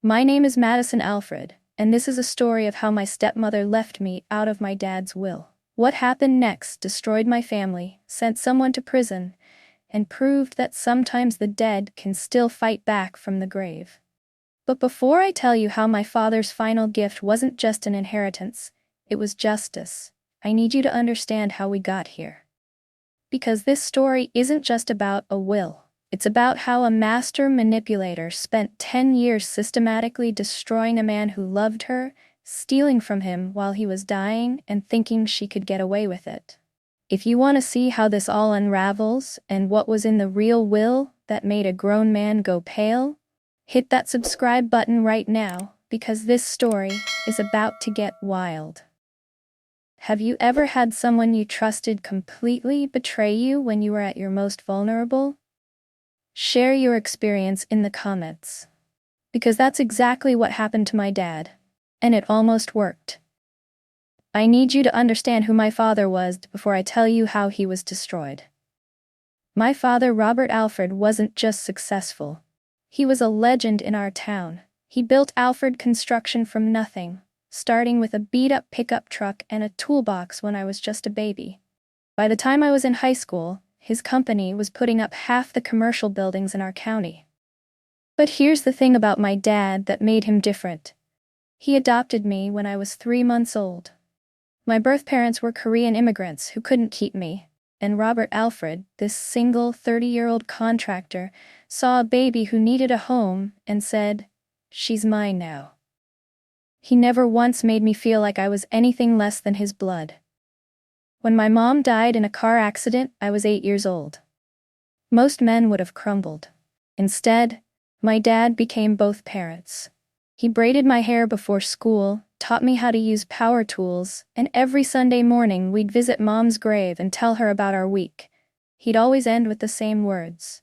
My name is Madison Alfred, and this is a story of how my stepmother left me out of my dad's will. What happened next destroyed my family, sent someone to prison, and proved that sometimes the dead can still fight back from the grave. But before I tell you how my father's final gift wasn't just an inheritance, it was justice, I need you to understand how we got here. Because this story isn't just about a will. It's about how a master manipulator spent 10 years systematically destroying a man who loved her, stealing from him while he was dying, and thinking she could get away with it. If you want to see how this all unravels and what was in the real will that made a grown man go pale, hit that subscribe button right now, because this story is about to get wild. Have you ever had someone you trusted completely betray you when you were at your most vulnerable? Share your experience in the comments. Because that's exactly what happened to my dad. And it almost worked. I need you to understand who my father was before I tell you how he was destroyed. My father, Robert Alfred, wasn't just successful. He was a legend in our town. He built Alfred Construction from nothing, starting with a beat-up pickup truck and a toolbox when I was just a baby. By the time I was in high school, his company was putting up half the commercial buildings in our county. But here's the thing about my dad that made him different. He adopted me when I was 3 months old. My birth parents were Korean immigrants who couldn't keep me, and Robert Alfred, this single 30-year-old contractor, saw a baby who needed a home and said, "She's mine now." He never once made me feel like I was anything less than his blood. When my mom died in a car accident, I was 8 years old. Most men would have crumbled. Instead, my dad became both parents. He braided my hair before school, taught me how to use power tools, and every Sunday morning we'd visit Mom's grave and tell her about our week. He'd always end with the same words.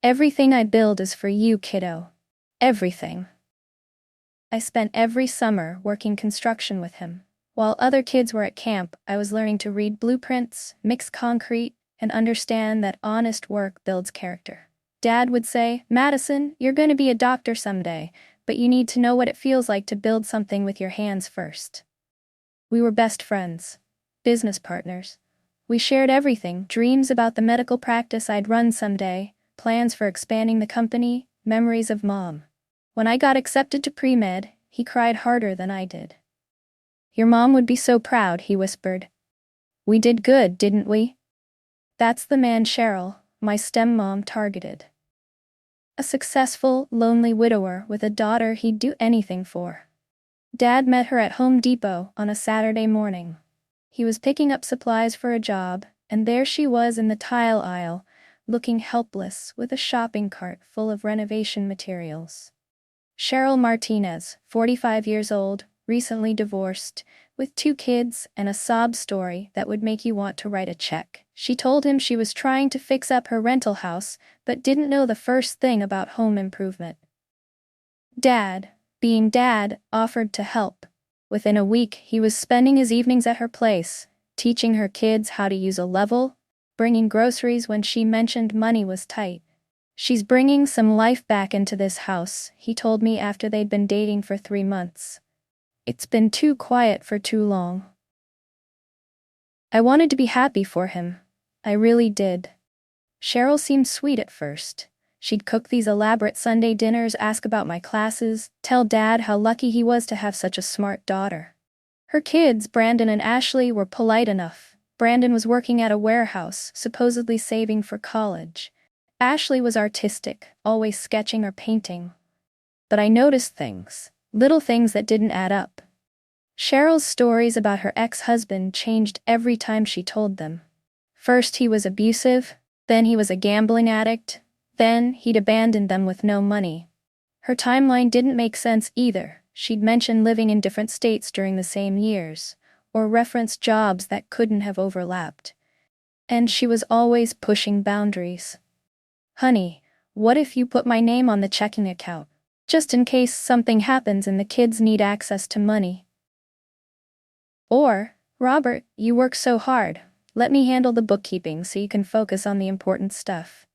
"Everything I build is for you, kiddo. Everything." I spent every summer working construction with him. While other kids were at camp, I was learning to read blueprints, mix concrete, and understand that honest work builds character. Dad would say, "Madison, you're going to be a doctor someday, but you need to know what it feels like to build something with your hands first." We were best friends, business partners. We shared everything: dreams about the medical practice I'd run someday, plans for expanding the company, memories of Mom. When I got accepted to pre-med, he cried harder than I did. "Your mom would be so proud," he whispered. "We did good, didn't we?" That's the man Cheryl, my stepmom, targeted. A successful, lonely widower with a daughter he'd do anything for. Dad met her at Home Depot on a Saturday morning. He was picking up supplies for a job, and there she was in the tile aisle, looking helpless with a shopping cart full of renovation materials. Cheryl Martinez, 45 years old, recently divorced, with 2 kids and a sob story that would make you want to write a check. She told him she was trying to fix up her rental house, but didn't know the first thing about home improvement. Dad, being dad, offered to help. Within a week, he was spending his evenings at her place, teaching her kids how to use a level, bringing groceries when she mentioned money was tight. "She's bringing some life back into this house," he told me after they'd been dating for 3 months. "It's been too quiet for too long." I wanted to be happy for him. I really did. Cheryl seemed sweet at first. She'd cook these elaborate Sunday dinners, ask about my classes, tell Dad how lucky he was to have such a smart daughter. Her kids, Brandon and Ashley, were polite enough. Brandon was working at a warehouse, supposedly saving for college. Ashley was artistic, always sketching or painting. But I noticed things, little things that didn't add up. Cheryl's stories about her ex-husband changed every time she told them. First he was abusive, then he was a gambling addict, then he'd abandoned them with no money. Her timeline didn't make sense either. She'd mention living in different states during the same years, or reference jobs that couldn't have overlapped. And she was always pushing boundaries. "Honey, what if you put my name on the checking account, just in case something happens and the kids need access to money?" Or, "Robert, you work so hard, let me handle the bookkeeping so you can focus on the important stuff."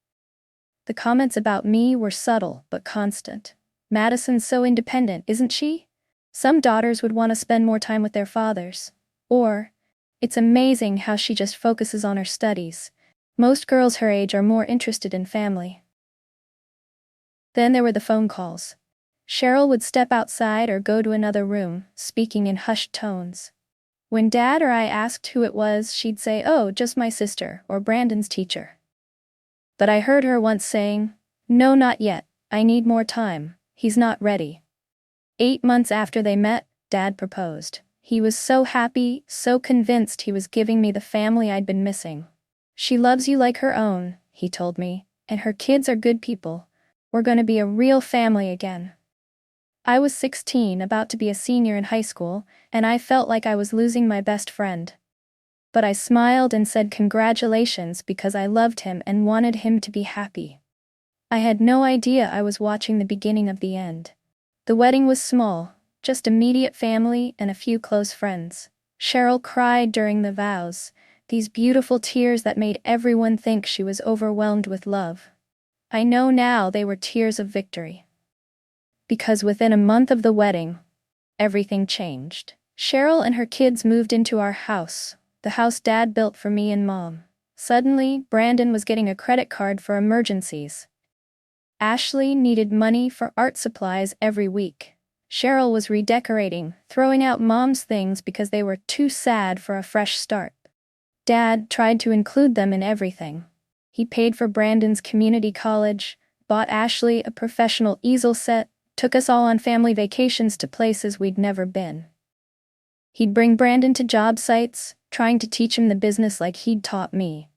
The comments about me were subtle but constant. Madison's so independent, isn't she? Some daughters would want to spend more time with their fathers. Or, it's amazing how she just focuses on her studies. Most girls her age are more interested in family. Then there were the phone calls. Cheryl would step outside or go to another room, speaking in hushed tones. When Dad or I asked who it was, she'd say, "Oh, just my sister, or Brandon's teacher." But I heard her once saying, "No, not yet, I need more time, he's not ready." 8 months after they met, Dad proposed. He was so happy, so convinced he was giving me the family I'd been missing. "She loves you like her own," he told me, "and her kids are good people. We're gonna be a real family again." I was 16, about to be a senior in high school, and I felt like I was losing my best friend. But I smiled and said congratulations because I loved him and wanted him to be happy. I had no idea I was watching the beginning of the end. The wedding was small, just immediate family and a few close friends. Cheryl cried during the vows, these beautiful tears that made everyone think she was overwhelmed with love. I know now they were tears of victory. Because within a month of the wedding, everything changed. Cheryl and her kids moved into our house, the house Dad built for me and Mom. Suddenly, Brandon was getting a credit card for emergencies. Ashley needed money for art supplies every week. Cheryl was redecorating, throwing out Mom's things because they were too sad for a fresh start. Dad tried to include them in everything. He paid for Brandon's community college, bought Ashley a professional easel set, took us all on family vacations to places we'd never been. He'd bring Brandon to job sites, trying to teach him the business like he'd taught me.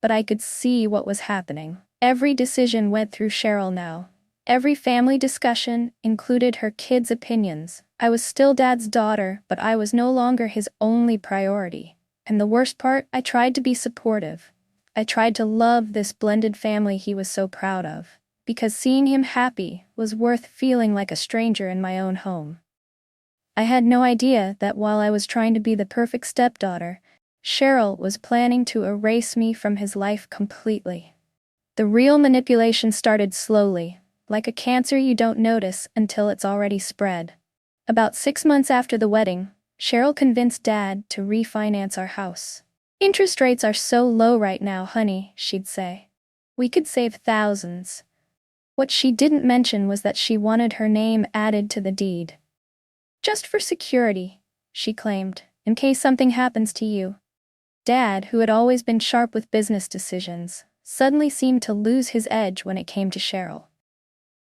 But I could see what was happening. Every decision went through Cheryl now. Every family discussion included her kids' opinions. I was still Dad's daughter, but I was no longer his only priority. And the worst part, I tried to be supportive. I tried to love this blended family he was so proud of. Because seeing him happy was worth feeling like a stranger in my own home. I had no idea that while I was trying to be the perfect stepdaughter, Cheryl was planning to erase me from his life completely. The real manipulation started slowly, like a cancer you don't notice until it's already spread. About 6 months after the wedding, Cheryl convinced Dad to refinance our house. "Interest rates are so low right now, honey," she'd say. "We could save thousands." What she didn't mention was that she wanted her name added to the deed. "Just for security," she claimed, "in case something happens to you." Dad, who had always been sharp with business decisions, suddenly seemed to lose his edge when it came to Cheryl.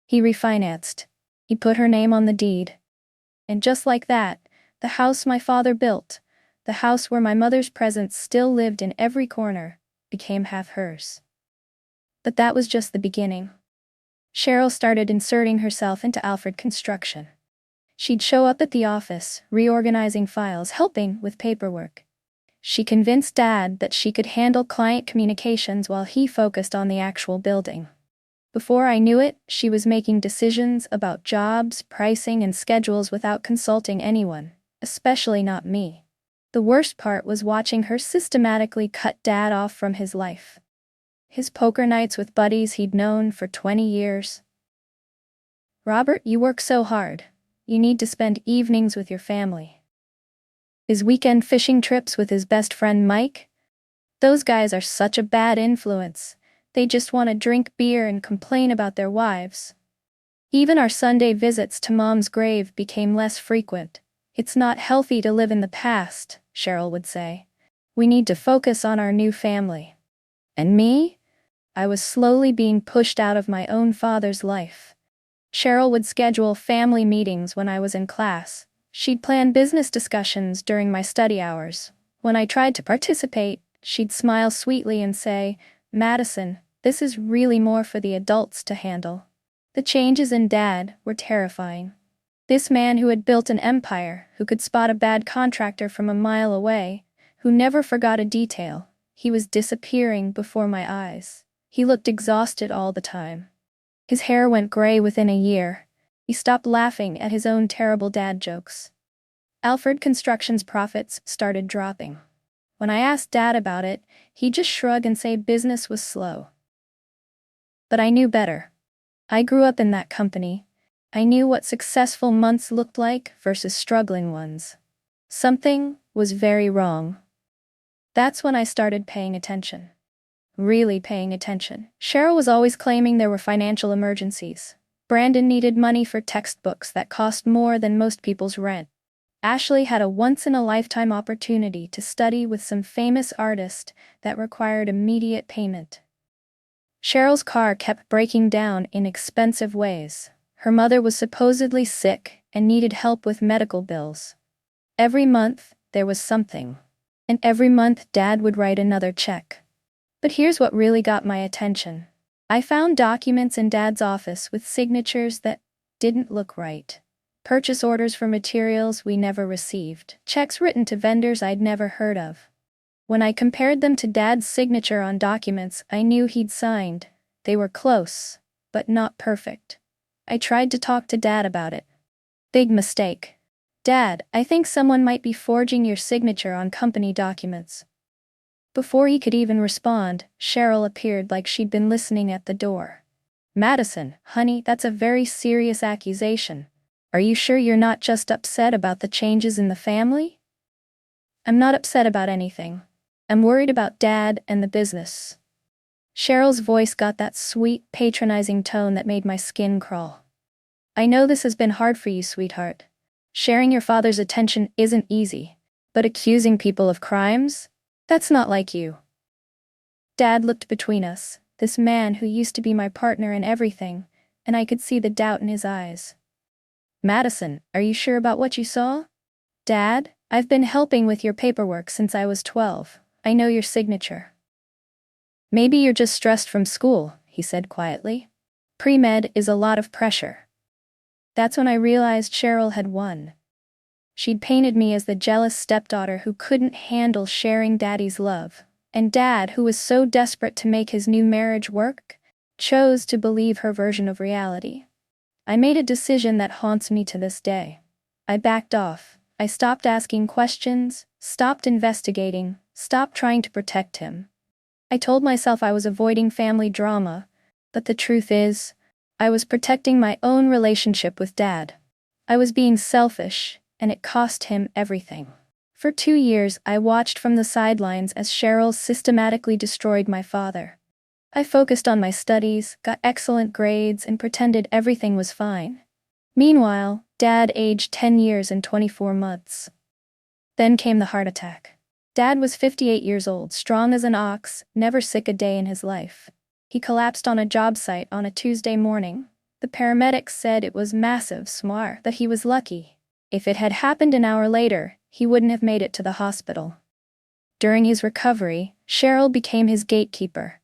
He refinanced. He put her name on the deed. And just like that, the house my father built, the house where my mother's presence still lived in every corner, became half hers. But that was just the beginning. Cheryl started inserting herself into Alfred construction. She'd show up at the office, reorganizing files, helping with paperwork. She convinced Dad that she could handle client communications while he focused on the actual building. Before I knew it, she was making decisions about jobs, pricing, and schedules without consulting anyone, especially not me. The worst part was watching her systematically cut Dad off from his life. His poker nights with buddies he'd known for 20 years. "Robert, you work so hard. You need to spend evenings with your family." His weekend fishing trips with his best friend Mike? Those guys are such a bad influence. They just want to drink beer and complain about their wives. Even our Sunday visits to Mom's grave became less frequent. "It's not healthy to live in the past," Cheryl would say. "We need to focus on our new family." And me? I was slowly being pushed out of my own father's life. Cheryl would schedule family meetings when I was in class. She'd plan business discussions during my study hours. When I tried to participate, she'd smile sweetly and say, "Madison, this is really more for the adults to handle." The changes in Dad were terrifying. This man who had built an empire, who could spot a bad contractor from a mile away, who never forgot a detail, he was disappearing before my eyes. He looked exhausted all the time. His hair went gray within a year. He stopped laughing at his own terrible dad jokes. Alfred Construction's profits started dropping. When I asked Dad about it, he'd just shrug and say business was slow. But I knew better. I grew up in that company. I knew what successful months looked like versus struggling ones. Something was very wrong. That's when I started paying attention. Really paying attention. Cheryl was always claiming there were financial emergencies. Brandon needed money for textbooks that cost more than most people's rent. Ashley had a once-in-a-lifetime opportunity to study with some famous artist that required immediate payment. Cheryl's car kept breaking down in expensive ways. Her mother was supposedly sick and needed help with medical bills. Every month, there was something. And every month Dad would write another check. But here's what really got my attention. I found documents in Dad's office with signatures that didn't look right. Purchase orders for materials we never received. Checks written to vendors I'd never heard of. When I compared them to Dad's signature on documents I knew he'd signed, they were close, but not perfect. I tried to talk to Dad about it. Big mistake. Dad, I think someone might be forging your signature on company documents. Before he could even respond, Cheryl appeared like she'd been listening at the door. Madison, honey, that's a very serious accusation. Are you sure you're not just upset about the changes in the family? I'm not upset about anything. I'm worried about Dad and the business. Cheryl's voice got that sweet, patronizing tone that made my skin crawl. I know this has been hard for you, sweetheart. Sharing your father's attention isn't easy, but accusing people of crimes? That's not like you. Dad looked between us, this man who used to be my partner in everything, and I could see the doubt in his eyes. Madison, are you sure about what you saw? Dad, I've been helping with your paperwork since I was 12. I know your signature. Maybe you're just stressed from school, he said quietly. Pre-med is a lot of pressure. That's when I realized Cheryl had won. She'd painted me as the jealous stepdaughter who couldn't handle sharing Daddy's love, and Dad, who was so desperate to make his new marriage work, chose to believe her version of reality. I made a decision that haunts me to this day. I backed off. I stopped asking questions, stopped investigating, stopped trying to protect him. I told myself I was avoiding family drama, but the truth is, I was protecting my own relationship with Dad. I was being selfish, and it cost him everything. For 2 years, I watched from the sidelines as Cheryl systematically destroyed my father. I focused on my studies, got excellent grades, and pretended everything was fine. Meanwhile, Dad aged 10 years and 24 months. Then came the heart attack. Dad was 58 years old, strong as an ox, never sick a day in his life. He collapsed on a job site on a Tuesday morning. The paramedics said it was massive smar, that he was lucky. If it had happened an hour later, he wouldn't have made it to the hospital. During his recovery, Cheryl became his gatekeeper.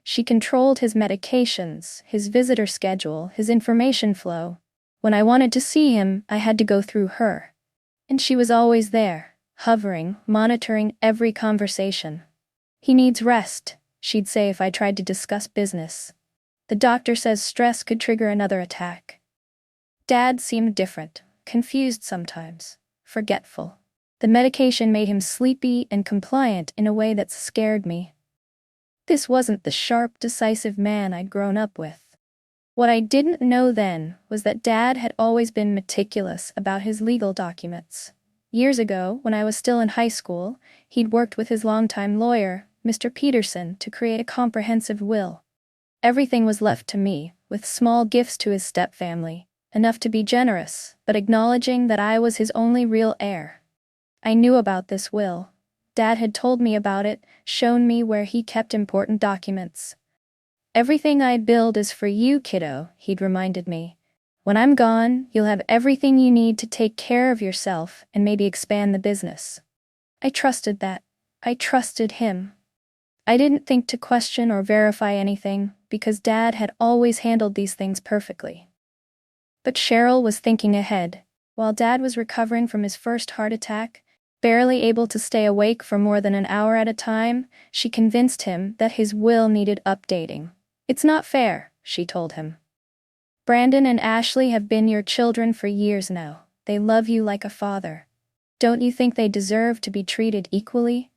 She controlled his medications, his visitor schedule, his information flow. When I wanted to see him, I had to go through her. And she was always there, hovering, monitoring every conversation. He needs rest, she'd say if I tried to discuss business. The doctor says stress could trigger another attack. Dad seemed different, confused sometimes, forgetful. The medication made him sleepy and compliant in a way that scared me. This wasn't the sharp, decisive man I'd grown up with. What I didn't know then was that Dad had always been meticulous about his legal documents. Years ago, when I was still in high school, he'd worked with his longtime lawyer, Mr. Peterson, to create a comprehensive will. Everything was left to me, with small gifts to his stepfamily, enough to be generous, but acknowledging that I was his only real heir. I knew about this will. Dad had told me about it, shown me where he kept important documents. Everything I build is for you, kiddo, he'd reminded me. When I'm gone, you'll have everything you need to take care of yourself and maybe expand the business. I trusted that. I trusted him. I didn't think to question or verify anything, because Dad had always handled these things perfectly. But Cheryl was thinking ahead. While Dad was recovering from his first heart attack, barely able to stay awake for more than an hour at a time, she convinced him that his will needed updating. It's not fair, she told him. Brandon and Ashley have been your children for years now. They love you like a father. Don't you think they deserve to be treated equally?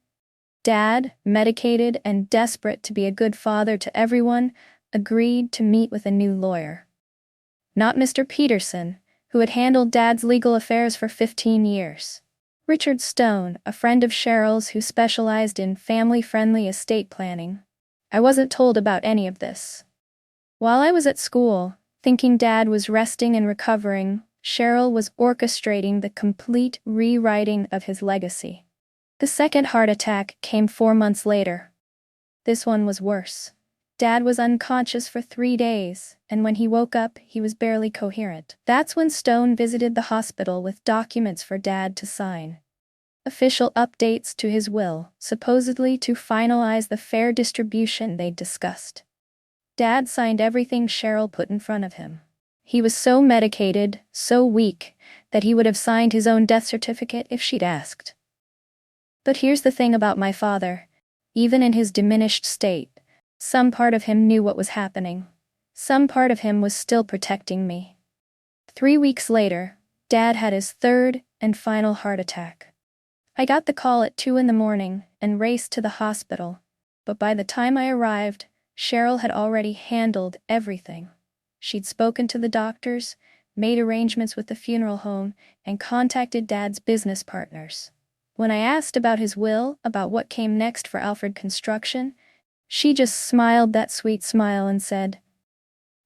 Dad, medicated and desperate to be a good father to everyone, agreed to meet with a new lawyer. Not Mr. Peterson, who had handled Dad's legal affairs for 15 years. Richard Stone, a friend of Cheryl's who specialized in family-friendly estate planning. I wasn't told about any of this. While I was at school, thinking Dad was resting and recovering, Cheryl was orchestrating the complete rewriting of his legacy. The second heart attack came 4 months later. This one was worse. Dad was unconscious for 3 days, and when he woke up, he was barely coherent. That's when Stone visited the hospital with documents for Dad to sign. Official updates to his will, supposedly to finalize the fair distribution they'd discussed. Dad signed everything Cheryl put in front of him. He was so medicated, so weak, that he would have signed his own death certificate if she'd asked. But here's the thing about my father. Even in his diminished state, some part of him knew what was happening. Some part of him was still protecting me. 3 weeks later, Dad had his third and final heart attack. I got the call at 2 in the morning and raced to the hospital, but by the time I arrived, Cheryl had already handled everything. She'd spoken to the doctors, made arrangements with the funeral home, and contacted Dad's business partners. When I asked about his will, about what came next for Alfred Construction, she just smiled that sweet smile and said,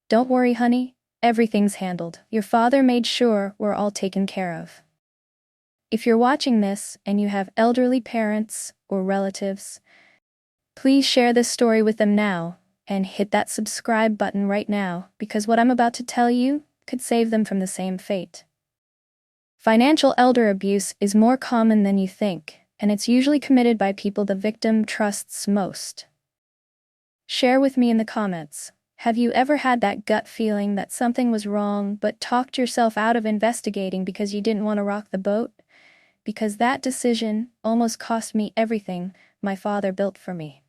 "Don't worry, honey, everything's handled. Your father made sure we're all taken care of." If you're watching this and you have elderly parents or relatives, please share this story with them now, and hit that subscribe button right now, because what I'm about to tell you could save them from the same fate. Financial elder abuse is more common than you think, and it's usually committed by people the victim trusts most. Share with me in the comments, have you ever had that gut feeling that something was wrong but talked yourself out of investigating because you didn't want to rock the boat? Because that decision almost cost me everything my father built for me.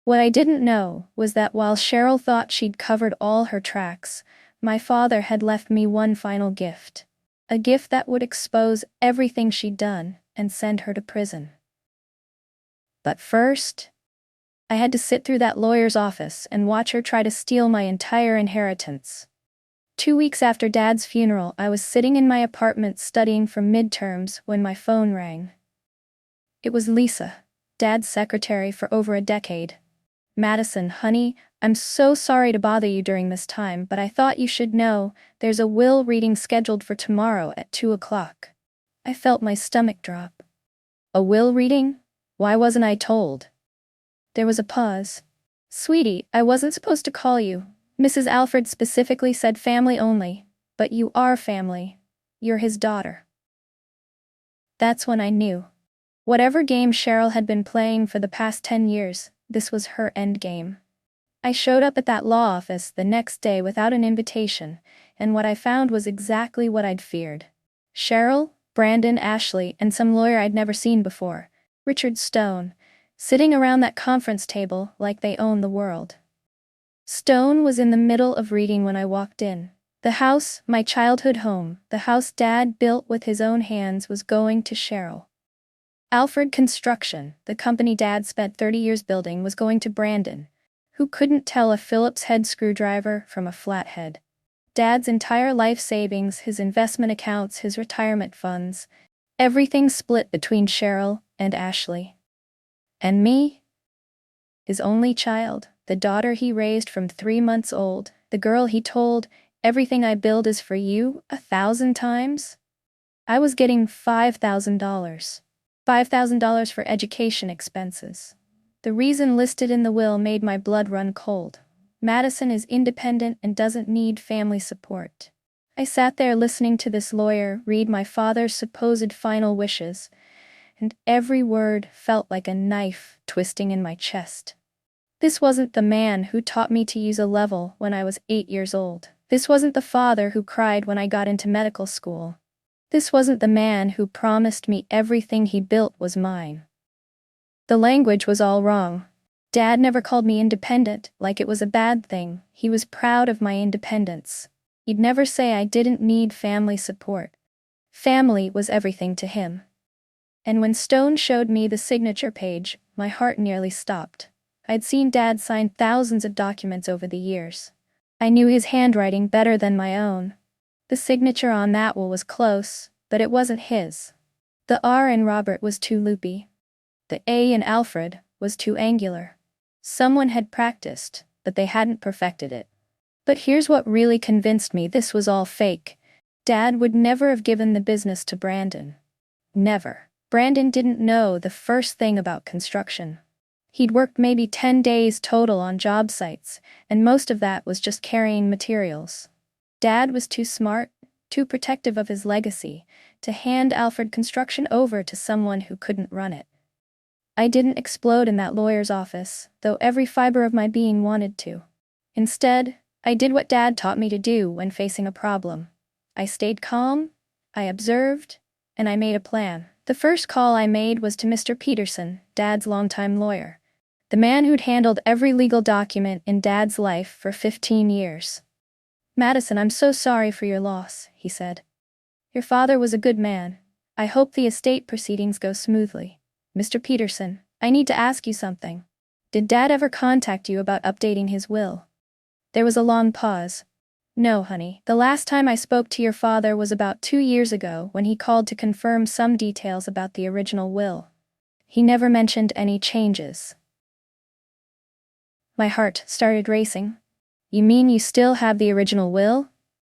What I didn't know was that while Cheryl thought she'd covered all her tracks, my father had left me one final gift. A gift that would expose everything she'd done and send her to prison. But first, I had to sit through that lawyer's office and watch her try to steal my entire inheritance. 2 weeks after Dad's funeral, I was sitting in my apartment studying for midterms when my phone rang. It was Lisa, Dad's secretary for over a decade. "Madison, honey, I'm so sorry to bother you during this time, but I thought you should know, there's a will reading scheduled for tomorrow at 2 o'clock. I felt my stomach drop. "A will reading? Why wasn't I told?" There was a pause. "Sweetie, I wasn't supposed to call you. Mrs. Alfred specifically said family only, but you are family. You're his daughter." That's when I knew. Whatever game Cheryl had been playing for the past 10 years, this was her endgame. I showed up at that law office the next day without an invitation, and what I found was exactly what I'd feared. Cheryl, Brandon, Ashley, and some lawyer I'd never seen before, Richard Stone, sitting around that conference table like they owned the world. Stone was in the middle of reading when I walked in. The house, my childhood home, the house Dad built with his own hands, was going to Cheryl. Alfred Construction, the company Dad spent 30 years building, was going to Brandon, who couldn't tell a Phillips head screwdriver from a flathead. Dad's entire life savings, his investment accounts, his retirement funds, everything split between Cheryl and Ashley. And me? His only child, the daughter he raised from 3 months old, the girl he told, "Everything I build is for you," 1,000 times? I was getting $5,000. $5,000 for education expenses. The reason listed in the will made my blood run cold. Madison is independent and doesn't need family support. I sat there listening to this lawyer read my father's supposed final wishes, and every word felt like a knife twisting in my chest. This wasn't the man who taught me to use a level when I was 8 years old. This wasn't the father who cried when I got into medical school. This wasn't the man who promised me everything he built was mine. The language was all wrong. Dad never called me independent like it was a bad thing. He was proud of my independence. He'd never say I didn't need family support. Family was everything to him. And when Stone showed me the signature page, my heart nearly stopped. I'd seen Dad sign thousands of documents over the years. I knew his handwriting better than my own. The signature on that will was close, but it wasn't his. The R in Robert was too loopy. The A in Alfred was too angular. Someone had practiced, but they hadn't perfected it. But here's what really convinced me this was all fake. Dad would never have given the business to Brandon. Never. Brandon didn't know the first thing about construction. He'd worked maybe 10 days total on job sites, and most of that was just carrying materials. Dad was too smart, too protective of his legacy, to hand Alfred Construction over to someone who couldn't run it. I didn't explode in that lawyer's office, though every fiber of my being wanted to. Instead, I did what Dad taught me to do when facing a problem. I stayed calm, I observed, and I made a plan. The first call I made was to Mr. Peterson, Dad's longtime lawyer. The man who'd handled every legal document in Dad's life for 15 years. "Madison, I'm so sorry for your loss," he said. "Your father was a good man. I hope the estate proceedings go smoothly. Mr. Peterson, I need to ask you something. Did Dad ever contact you about updating his will?" There was a long pause. "No, honey. The last time I spoke to your father was about 2 years ago when he called to confirm some details about the original will. He never mentioned any changes." My heart started racing. "You mean you still have the original will?"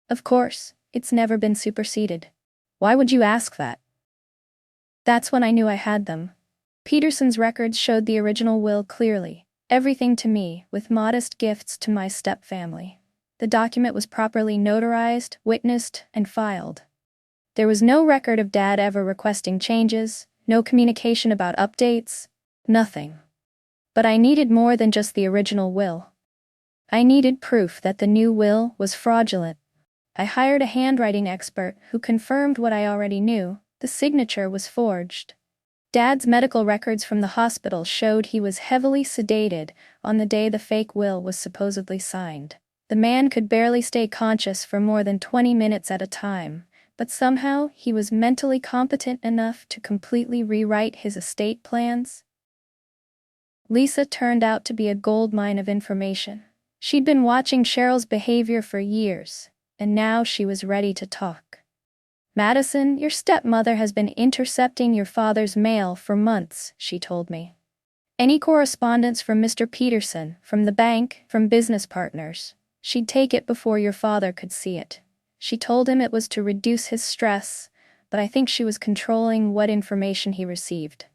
"Of course, it's never been superseded." "Why would you ask that?" That's when I knew I had them. Peterson's records showed the original will clearly, everything to me, with modest gifts to my step-family. The document was properly notarized, witnessed, and filed. There was no record of Dad ever requesting changes, no communication about updates, nothing. But I needed more than just the original will. I needed proof that the new will was fraudulent. I hired a handwriting expert who confirmed what I already knew: the signature was forged. Dad's medical records from the hospital showed he was heavily sedated on the day the fake will was supposedly signed. The man could barely stay conscious for more than 20 minutes at a time, but somehow he was mentally competent enough to completely rewrite his estate plans. Lisa turned out to be a goldmine of information. She'd been watching Cheryl's behavior for years, and now she was ready to talk. "Madison, your stepmother has been intercepting your father's mail for months," she told me. "Any correspondence from Mr. Peterson, from the bank, from business partners, she'd take it before your father could see it. She told him it was to reduce his stress, but I think she was controlling what information he received."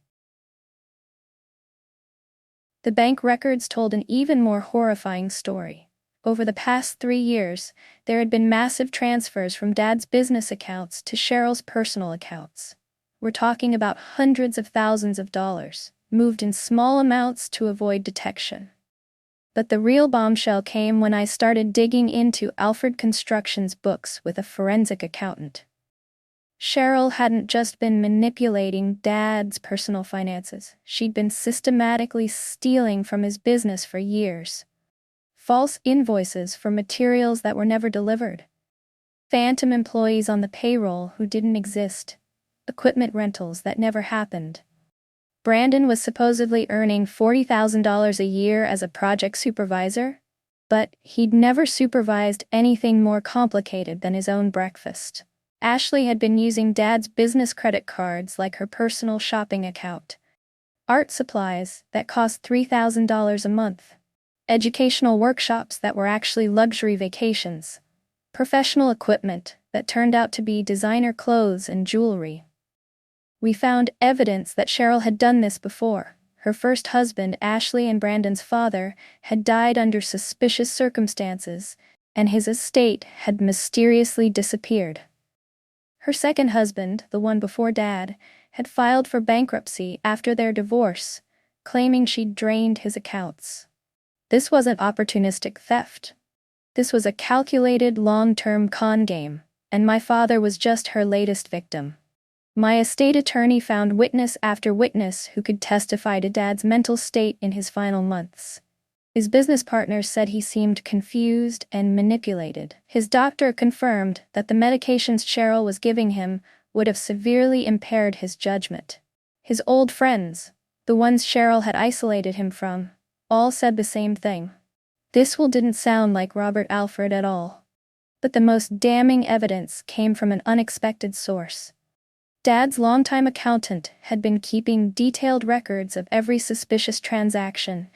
The bank records told an even more horrifying story. Over the past 3 years, there had been massive transfers from Dad's business accounts to Cheryl's personal accounts. We're talking about hundreds of thousands of dollars, moved in small amounts to avoid detection. But the real bombshell came when I started digging into Alfred Construction's books with a forensic accountant. Cheryl hadn't just been manipulating Dad's personal finances, she'd been systematically stealing from his business for years. False invoices for materials that were never delivered. Phantom employees on the payroll who didn't exist. Equipment rentals that never happened. Brandon was supposedly earning $40,000 a year as a project supervisor, but he'd never supervised anything more complicated than his own breakfast. Ashley had been using Dad's business credit cards like her personal shopping account. Art supplies that cost $3,000 a month. Educational workshops that were actually luxury vacations. Professional equipment that turned out to be designer clothes and jewelry. We found evidence that Cheryl had done this before. Her first husband, Ashley, and Brandon's father, had died under suspicious circumstances, and his estate had mysteriously disappeared. Her second husband, the one before Dad, had filed for bankruptcy after their divorce, claiming she'd drained his accounts. This wasn't opportunistic theft. This was a calculated long-term con game, and my father was just her latest victim. My estate attorney found witness after witness who could testify to Dad's mental state in his final months. His business partners said he seemed confused and manipulated. His doctor confirmed that the medications Cheryl was giving him would have severely impaired his judgment. His old friends, the ones Cheryl had isolated him from, all said the same thing. This will didn't sound like Robert Alfred at all. But the most damning evidence came from an unexpected source. Dad's longtime accountant had been keeping detailed records of every suspicious transaction,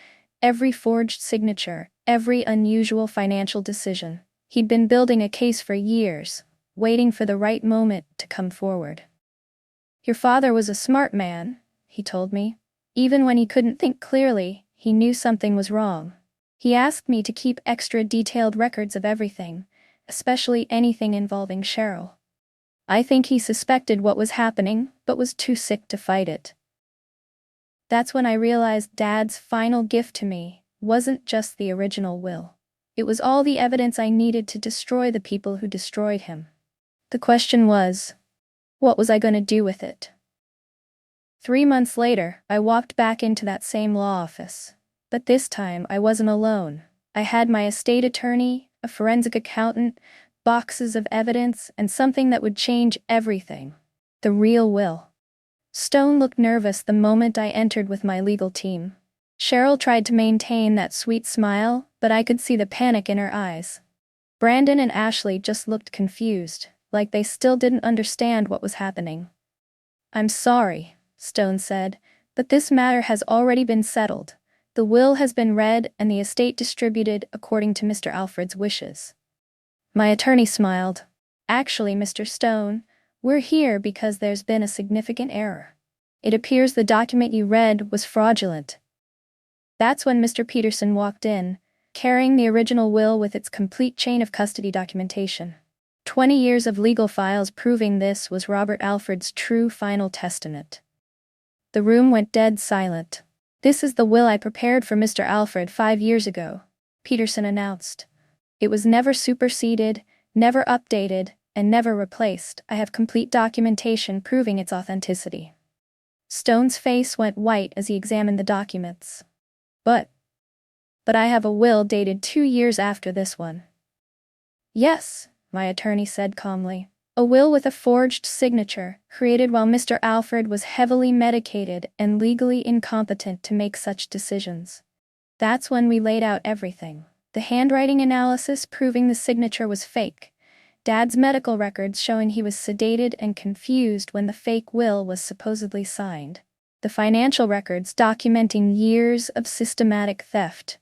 every forged signature, every unusual financial decision. He'd been building a case for years, waiting for the right moment to come forward. "Your father was a smart man," he told me. "Even when he couldn't think clearly, he knew something was wrong. He asked me to keep extra detailed records of everything, especially anything involving Cheryl. I think he suspected what was happening, but was too sick to fight it." That's when I realized Dad's final gift to me wasn't just the original will. It was all the evidence I needed to destroy the people who destroyed him. The question was, what was I going to do with it? 3 months later, I walked back into that same law office. But this time, I wasn't alone. I had my estate attorney, a forensic accountant, boxes of evidence, and something that would change everything. The real will. Stone looked nervous the moment I entered with my legal team. Cheryl tried to maintain that sweet smile, but I could see the panic in her eyes. Brandon and Ashley just looked confused, like they still didn't understand what was happening. "I'm sorry," Stone said, "but this matter has already been settled. The will has been read and the estate distributed according to Mr. Alfred's wishes." My attorney smiled. "Actually, Mr. Stone, we're here because there's been a significant error. It appears the document you read was fraudulent." That's when Mr. Peterson walked in, carrying the original will with its complete chain of custody documentation. 20 years of legal files proving this was Robert Alfred's true final testament. The room went dead silent. "This is the will I prepared for Mr. Alfred 5 years ago," Peterson announced. "It was never superseded, never updated, and never replaced. I have complete documentation proving its authenticity." Stone's face went white as he examined the documents. But I have a will dated 2 years after this one." "Yes," my attorney said calmly. "A will with a forged signature, created while Mr. Alfred was heavily medicated and legally incompetent to make such decisions." That's when we laid out everything. The handwriting analysis proving the signature was fake. Dad's medical records showing he was sedated and confused when the fake will was supposedly signed. The financial records documenting years of systematic theft.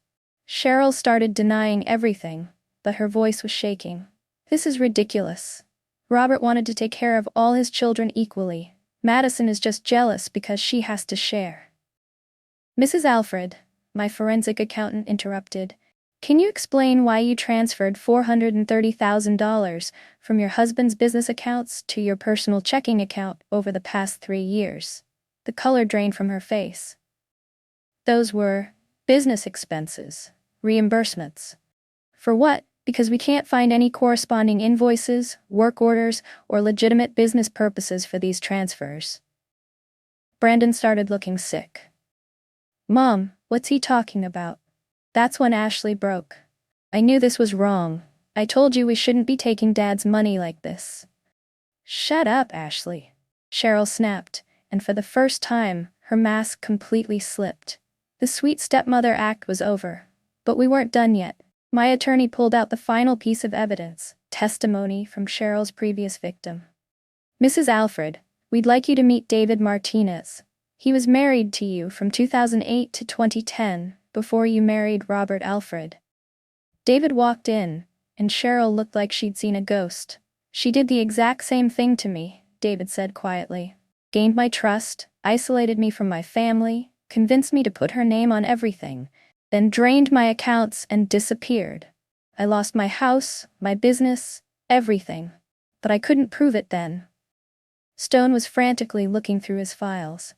Cheryl started denying everything, but her voice was shaking. "This is ridiculous. Robert wanted to take care of all his children equally. Madison is just jealous because she has to share." "Mrs. Alfred," my forensic accountant interrupted, "can you explain why you transferred $430,000 from your husband's business accounts to your personal checking account over the past 3 years? The color drained from her face. "Those were business expenses, reimbursements." "For what? Because we can't find any corresponding invoices, work orders, or legitimate business purposes for these transfers." Brandon started looking sick. "Mom, what's he talking about?" That's when Ashley broke. "I knew this was wrong. I told you we shouldn't be taking Dad's money like this." "Shut up, Ashley," Cheryl snapped, and for the first time, her mask completely slipped. The sweet stepmother act was over. But we weren't done yet. My attorney pulled out the final piece of evidence, testimony from Cheryl's previous victim. "Mrs. Alfred, we'd like you to meet David Martinez. He was married to you from 2008 to 2010, before you married Robert Alfred." David walked in, and Cheryl looked like she'd seen a ghost. "She did the exact same thing to me," David said quietly. "Gained my trust, isolated me from my family, convinced me to put her name on everything, then drained my accounts and disappeared. I lost my house, my business, everything. But I couldn't prove it then." Stone was frantically looking through his files.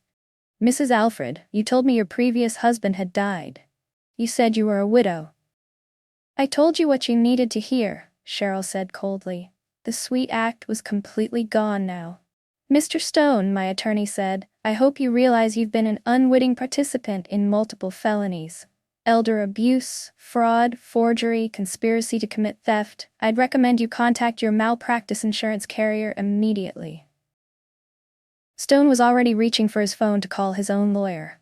"Mrs. Alfred, you told me your previous husband had died. You said you were a widow." "I told you what you needed to hear," Cheryl said coldly. The sweet act was completely gone now. "Mr. Stone," my attorney said, "I hope you realize you've been an unwitting participant in multiple felonies. Elder abuse, fraud, forgery, conspiracy to commit theft. I'd recommend you contact your malpractice insurance carrier immediately." Stone was already reaching for his phone to call his own lawyer.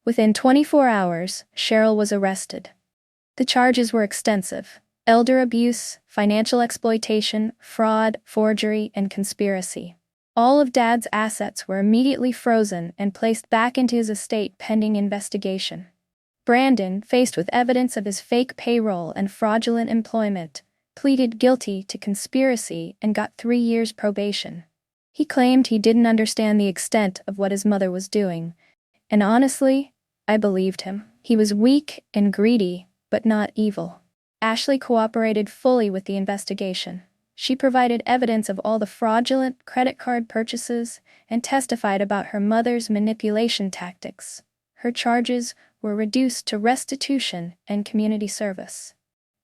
Within 24 hours, Cheryl was arrested. The charges were extensive: elder abuse, financial exploitation, fraud, forgery, and conspiracy. All of Dad's assets were immediately frozen and placed back into his estate pending investigation. Brandon, faced with evidence of his fake payroll and fraudulent employment, pleaded guilty to conspiracy and got 3 years probation. He claimed he didn't understand the extent of what his mother was doing, and honestly, I believed him. He was weak and greedy, but not evil. Ashley cooperated fully with the investigation. She provided evidence of all the fraudulent credit card purchases and testified about her mother's manipulation tactics. Her charges were reduced to restitution and community service.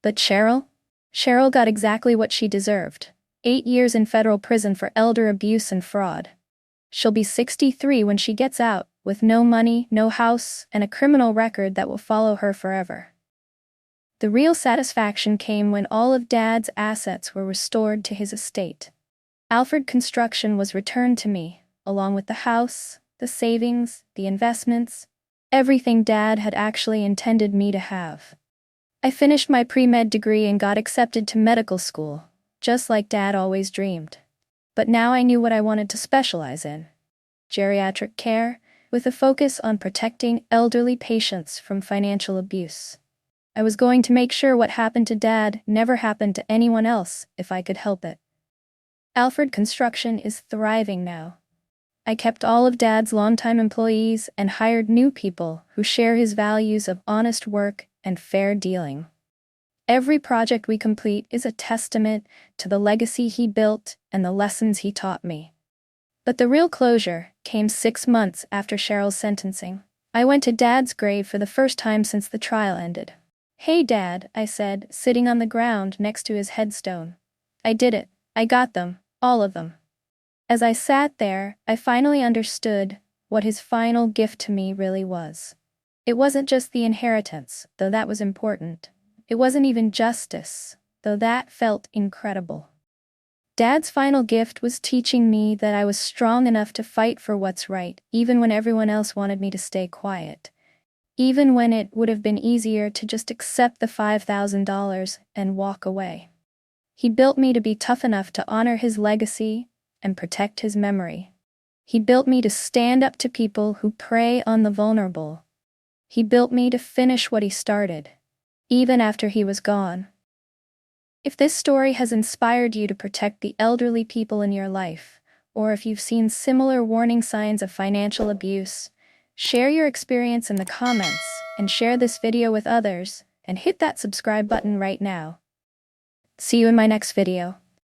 But Cheryl? Cheryl got exactly what she deserved: 8 years in federal prison for elder abuse and fraud. She'll be 63 when she gets out, with no money, no house, and a criminal record that will follow her forever. The real satisfaction came when all of Dad's assets were restored to his estate. Alfred Construction was returned to me, along with the house, the savings, the investments, everything Dad had actually intended me to have. I finished my pre-med degree and got accepted to medical school, just like Dad always dreamed. But now I knew what I wanted to specialize in: geriatric care, with a focus on protecting elderly patients from financial abuse. I was going to make sure what happened to Dad never happened to anyone else if I could help it. Alfred Construction is thriving now. I kept all of Dad's longtime employees and hired new people who share his values of honest work and fair dealing. Every project we complete is a testament to the legacy he built and the lessons he taught me. But the real closure came 6 months after Cheryl's sentencing. I went to Dad's grave for the first time since the trial ended. "Hey Dad," I said, sitting on the ground next to his headstone. "I did it. I got them, all of them." As I sat there, I finally understood what his final gift to me really was. It wasn't just the inheritance, though that was important. It wasn't even justice, though that felt incredible. Dad's final gift was teaching me that I was strong enough to fight for what's right, even when everyone else wanted me to stay quiet. Even when it would have been easier to just accept the $5,000 and walk away. He built me to be tough enough to honor his legacy and protect his memory. He built me to stand up to people who prey on the vulnerable. He built me to finish what he started, even after he was gone. If this story has inspired you to protect the elderly people in your life, or if you've seen similar warning signs of financial abuse, share your experience in the comments and share this video with others, and hit that subscribe button right now. See you in my next video.